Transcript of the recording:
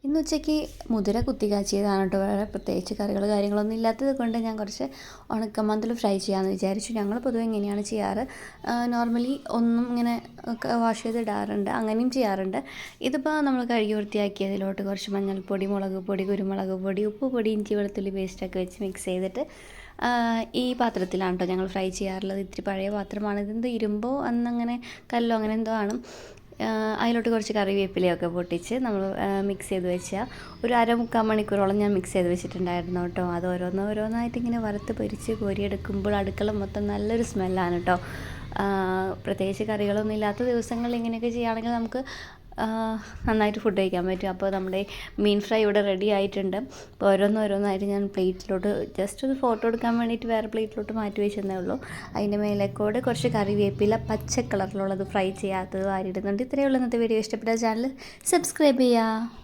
ഇന്ന് ഉച്ചയ്ക്ക് മുതിര കുത്തി കാച്ചിയതാണ് കേട്ടോ. വേറെ പ്രത്യേകിച്ച് കറികൾ കാര്യങ്ങളൊന്നും ഇല്ലാത്തത് കൊണ്ട് ഞാൻ കുറച്ച് ഉണക്കമന്തൽ ഫ്രൈ ചെയ്യാമെന്ന് വിചാരിച്ചു. ഞങ്ങൾ പൊതുവെ ഇങ്ങനെയാണ് ചെയ്യാറ്. നോർമലി ഒന്നും ഇങ്ങനെ വാഷ് ചെയ്തിടാറുണ്ട്, അങ്ങനെയും ചെയ്യാറുണ്ട്. ഇതിപ്പോൾ നമ്മൾ കഴുകി വൃത്തിയാക്കിയതിലോട്ട് കുറച്ച് മഞ്ഞൾപ്പൊടി, മുളക് പൊടി, കുരുമുളക് പൊടി, ഉപ്പ് പൊടി, ഇഞ്ചി വെളുത്തുള്ളി പേസ്റ്റൊക്കെ വെച്ച് മിക്സ് ചെയ്തിട്ട് ഈ പാത്രത്തിലാണ് കേട്ടോ ഞങ്ങൾ ഫ്രൈ ചെയ്യാറുള്ളത്. ഇത്തിരി പഴയ പാത്രമാണ്. ഇതെന്തോ ഇരുമ്പോ അന്നങ്ങനെ കല്ലോ അങ്ങനെ എന്തോ ആണ്. അതിലോട്ട് കുറച്ച് കറിവേപ്പിലയൊക്കെ പൊട്ടിച്ച് നമ്മൾ മിക്സ് ചെയ്ത് വെച്ചാൽ ഒരു അരമുക്കാൽ മണിക്കൂറോളം ഞാൻ മിക്സ് ചെയ്ത് വെച്ചിട്ടുണ്ടായിരുന്നു കേട്ടോ. അത് ഓരോന്നായിട്ട് ഇങ്ങനെ വറുത്ത് പൊരിച്ച് കോരിയെടുക്കുമ്പോൾ അടുക്കള മൊത്തം നല്ലൊരു സ്മെല്ലാണ് കേട്ടോ. പ്രത്യേകിച്ച് കറികളൊന്നും ഇല്ലാത്ത ദിവസങ്ങളിൽ ഇങ്ങനെയൊക്കെ ചെയ്യുകയാണെങ്കിൽ നമുക്ക് നന്നായിട്ട് ഫുഡ് കഴിക്കാൻ പറ്റും. അപ്പോൾ നമ്മുടെ മീൻ ഫ്രൈ ഇവിടെ റെഡി ആയിട്ടുണ്ട്. അപ്പോൾ ഓരോന്നായിട്ട് ഞാൻ പ്ലേറ്റിലോട്ട് ജസ്റ്റ് ഒന്ന് ഫോട്ടോ എടുക്കാൻ വേണ്ടിയിട്ട് വേറെ പ്ലേറ്റിലോട്ട് മാറ്റി വെച്ചെന്നേ ഉള്ളൂ. അതിൻ്റെ മേലേക്കൂടെ കുറച്ച് കറിവേപ്പില പച്ച കളറിലുള്ളത് ഫ്രൈ ചെയ്യാത്തത് വാരിയിടുന്നുണ്ട്. ഇത്രയേ ഉള്ളൂ ഇന്നത്തെ വീഡിയോ. ഇഷ്ടപ്പെട്ട ചാനൽ സബ്സ്ക്രൈബ് ചെയ്യുക.